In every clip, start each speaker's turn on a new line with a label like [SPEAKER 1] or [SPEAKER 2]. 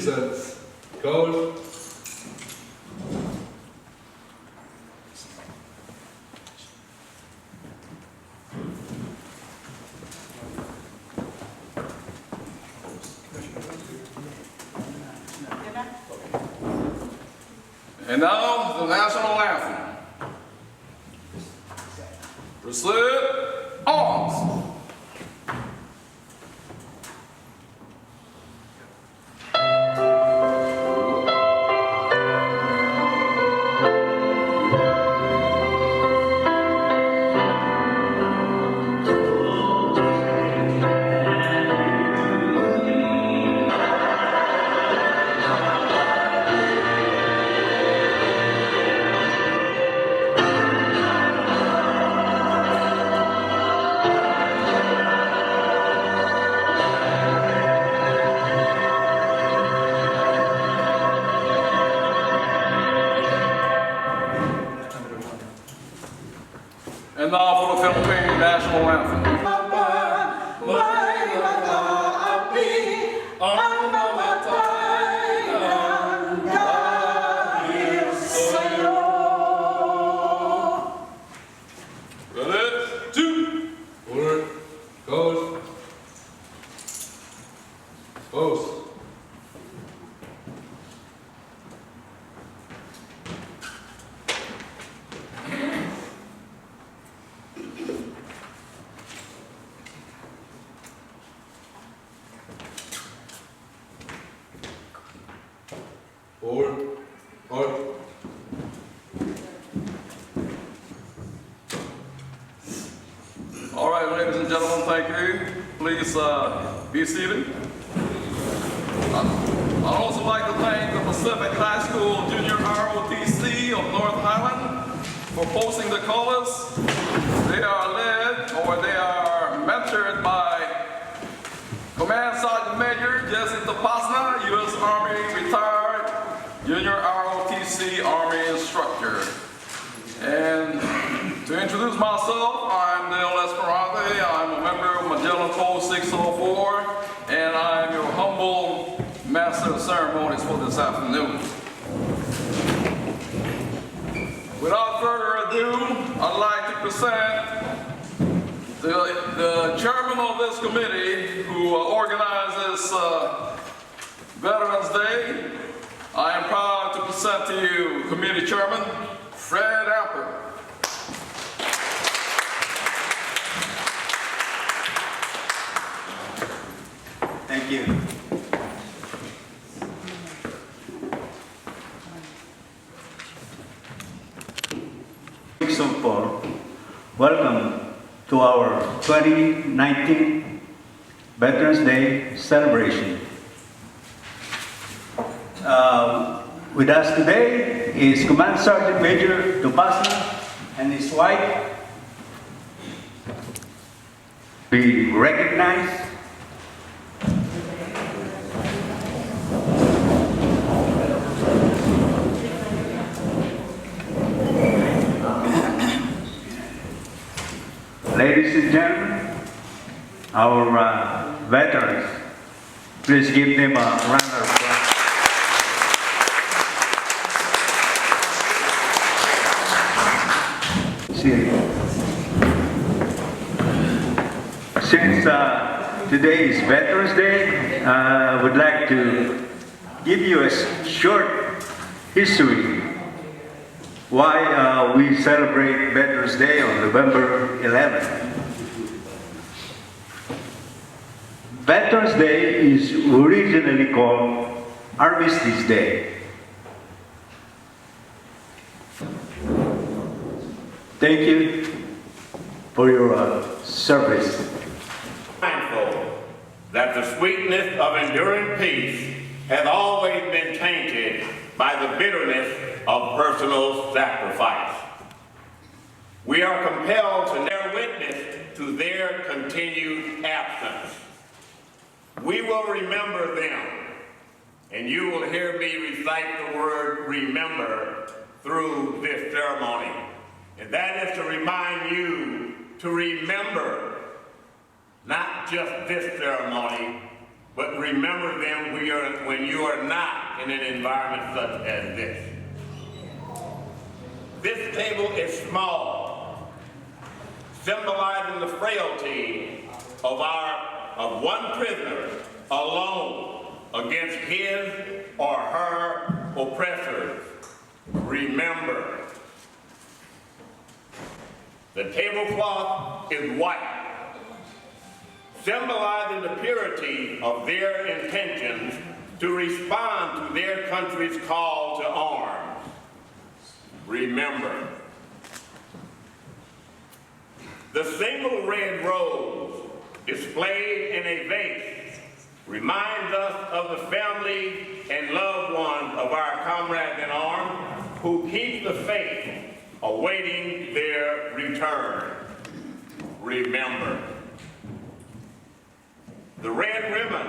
[SPEAKER 1] Massachusetts. Code. And now, the national anthem. Recite arms. And now for the Philippine national anthem. Ready? 2. Order. Goes. Post. Forward, hard. All right, ladies and gentlemen, thank you. Please be seated. I'd also like to thank the Pacific High School Junior ROTC of North Highland for posting the colors. They are led, or they are mentored by Command Sergeant Major Jesse Tapasna, U.S. Army retired Junior ROTC Army instructor. And to introduce myself, I'm Dale Esperante. I'm a member of Magellan Post 604, and I'm your humble master of ceremonies for this afternoon. Without further ado, I'd like to present the chairman of this committee who organizes Veterans Day. I am proud to present to you Committee Chairman Fred Apple.
[SPEAKER 2] Thank you. Welcome to our 2019 Veterans Day celebration. With us today is Command Sergeant Major Tapasna and his wife. We recognize ladies and gentlemen, our veterans. Please give them a round of applause. Since today is Veterans Day, I would like to give you a short history why we celebrate Veterans Day on November 11th. Veterans Day is originally called Armistice Day. Thank you for your service.
[SPEAKER 3] Mindful that the sweetness of enduring peace has always been tainted by the bitterness of personal sacrifice. We are compelled to bear witness to their continued absence. We will remember them, and you will hear me recite the word remember through this ceremony. And that is to remind you to remember not just this ceremony, but remember them when you are not in an environment such as this. This table is small, symbolizing the frailty of one prisoner alone against his or her oppressors. Remember, the tablecloth is white, symbolizing the purity of their intentions to respond to their country's call to arms. Remember, the single red rose displayed in a vase reminds us of the family and loved ones of our comrades in arms who keep the faith, awaiting their return. Remember, the red ribbon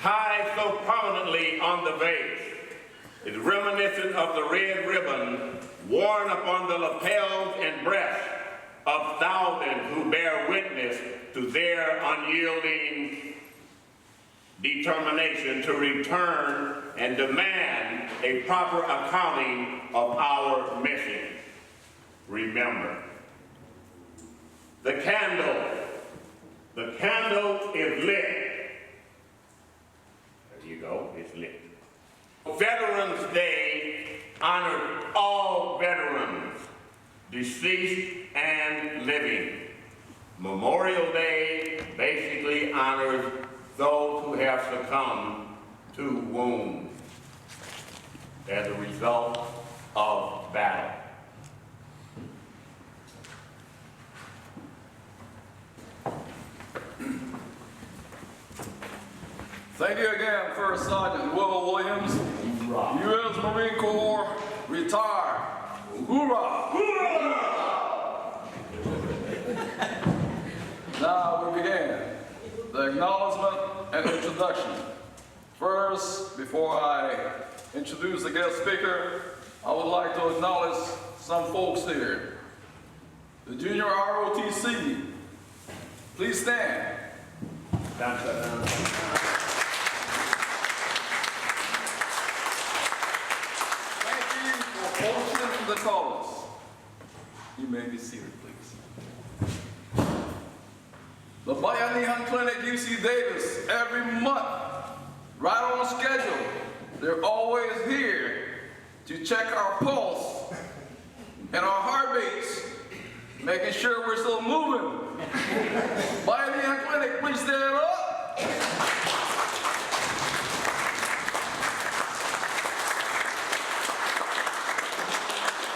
[SPEAKER 3] tied so prominently on the vase is reminiscent of the red ribbon worn upon the lapels and breasts of thousands who bear witness to their unyielding determination to return and demand a proper accounting of our mission. Remember, the candle is lit. There you go, it's lit. Veterans Day honored all veterans, deceased and living. Memorial Day basically honors those who have succumbed to wounds as a result of battle.
[SPEAKER 1] Thank you again, First Sergeant Will Williams, U.S. Marine Corps, retired. Hoorah! Hoorah! Now we begin the acknowledgement and introduction. First, before I introduce the guest speaker, I would like to acknowledge some folks here. The Junior ROTC, please stand. Posting the colors. You may be seated, please. The Magellan Clinic, UC Davis, every month, right on schedule. They're always here to check our pulse and our heartbeats, making sure we're still moving. Magellan Clinic, please stand up.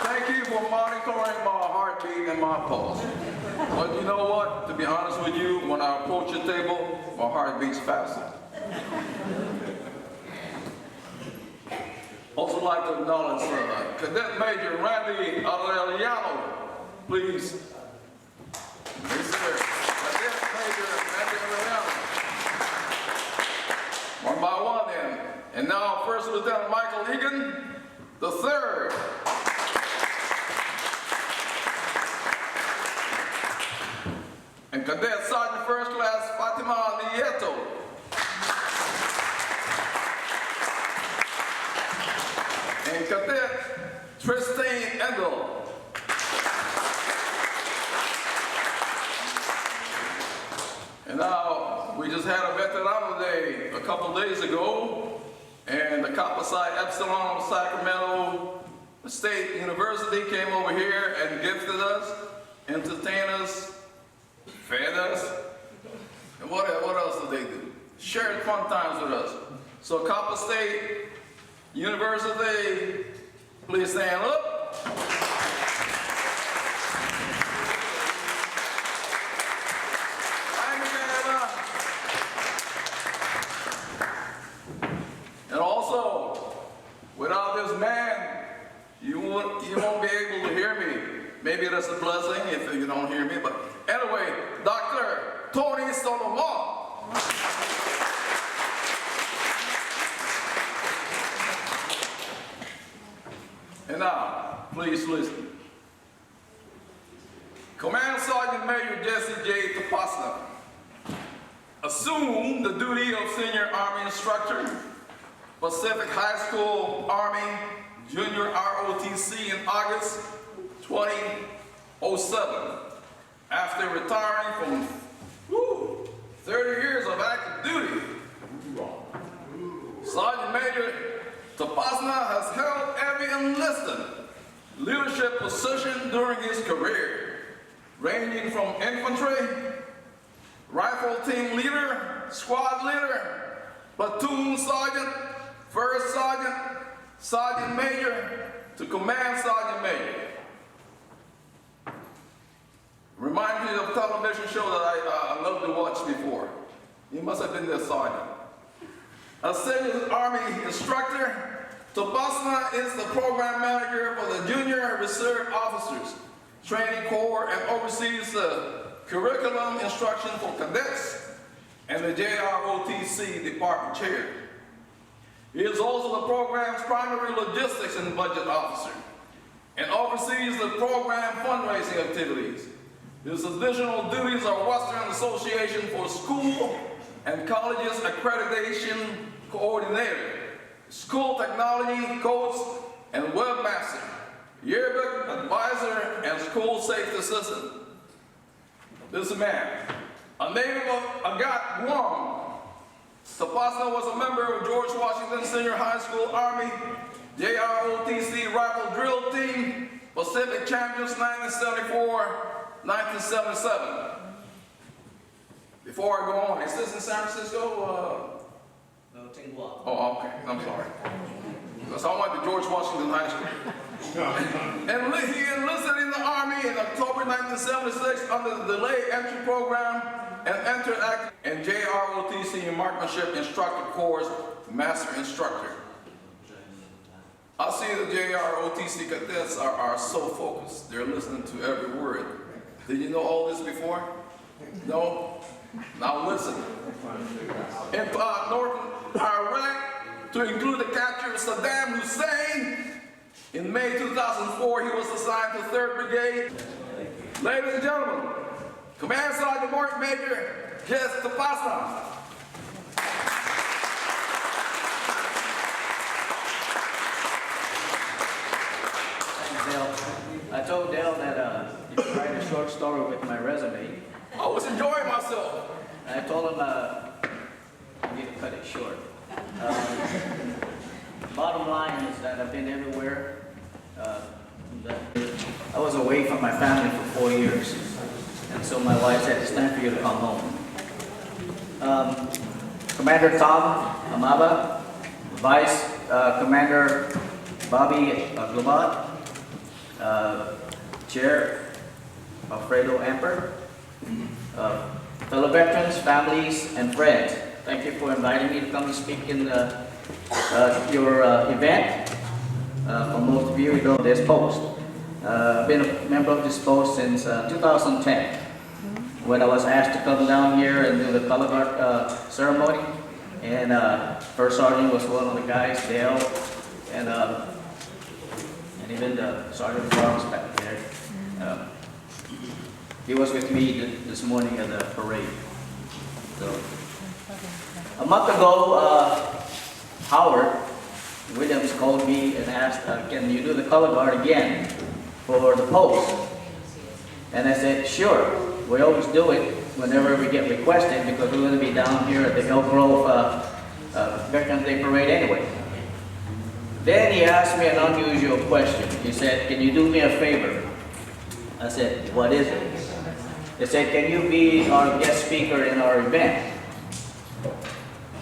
[SPEAKER 1] Thank you for monitoring my heartbeat and my pulse. But you know what? To be honest with you, when I approach your table, my heart beats faster. Also like to acknowledge Cadet Major Randy Aureliano. Please. Yes, sir. Cadet Major Randy Aureliano. One by one then. And now First Lieutenant Michael Egan, the third. And Cadet Sergeant First Class Fatima Nieto. And Cadet Tristane Endel. And now, we just had a Veterano Day a couple days ago, and the Kappa Psi Epsilon of Sacramento State University came over here and gifted us, entertained us, fed us, and what else did they do? Shared fun times with us. So Kappa State University, please stand up. Thank you very much. And also, without this man, you won't be able to hear me. Maybe that's a blessing if you don't hear me, but anyway, Dr. Tony Solomon. And now, please listen. Command Sergeant Major Jesse J. Tapasna, assumed the duty of senior Army instructor, Pacific High School Army Junior ROTC in August 2007. After retiring from 30 years of active duty, Sergeant Major Tapasna has held every enlisted leadership position during his career, ranging from infantry, rifle team leader, squad leader, platoon sergeant, first sergeant, sergeant major, to command sergeant major. Reminds me of a television show that I loved to watch before. You must have been there, sergeant. A senior Army instructor, Tapasna is the program manager for the Junior Reserve Officers Training Corps and oversees the curriculum instruction for cadets and the JROTC department chair. He is also the program's primary logistics and budget officer and oversees the program fundraising activities. His additional duties are Western Association for School and Colleges Accreditation Coordinator, School Technology Coach and Webmaster, Yearbook Advisor, and School Safety Assistant. This man, a native of Agat, Guam, Tapasna was a member of George Washington Senior High School Army, JROTC Rifle Drill Team, Pacific Champions 1974-1977. Before I go on, is this in San Francisco?
[SPEAKER 4] No, Tingwa.
[SPEAKER 1] Oh, okay, I'm sorry. Because I went to George Washington High School. And he enlisted in the Army in October 1976 under the Delayed Entry Program and entered active in JROTC Marksmanship Instructor Corps Master Instructor. I see the JROTC cadets are so focused. They're listening to every word. Did you know all this before? No? Now listen. In northern Iraq, to include the capture of Saddam Hussein, in May 2004, he was assigned to 3rd Brigade. Ladies and gentlemen, Command Sergeant Major Jess Tapasna.
[SPEAKER 4] Thanks, Dale. I told Dale that you could write a short story with my resume.
[SPEAKER 1] I was enjoying myself.
[SPEAKER 4] And I told him I need to cut it short. Bottom line is that I've been everywhere. I was away from my family for 4 years. And so my wife said, it's time for you to come home. Commander Tom Amaba, Vice Commander Bobby Globat, Chair Alfredo Amper, fellow veterans, families, and friends, thank you for inviting me to come and speak in your event. For most of you, you know this post. I've been a member of this post since 2010, when I was asked to come down here and do the color guard ceremony. And First Sergeant was one of the guys, Dale, and even the Sergeant Farms back there. He was with me this morning at the parade. So, a month ago, Howard Williams called me and asked, can you do the color guard again for the post? And I said, sure. We always do it whenever we get requested because we're going to be down here at the Elk Grove Veterans Day Parade anyway. Then he asked me an unusual question. He said, can you do me a favor? I said, what is it? He said, can you be our guest speaker in our event?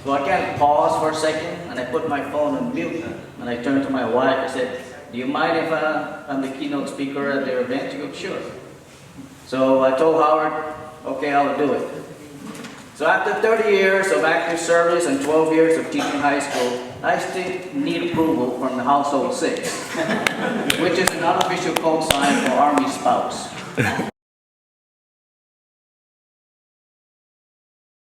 [SPEAKER 4] So I kind of paused for a second, and I put my phone on mute, and I turned to my wife. I said, do you mind if I'm the keynote speaker at their event? She goes, sure. So I told Howard, okay, I'll do it. So after 30 years of active service and 12 years of teaching high school, I still need approval from the Household 6, which is an unofficial code sign for Army spouse.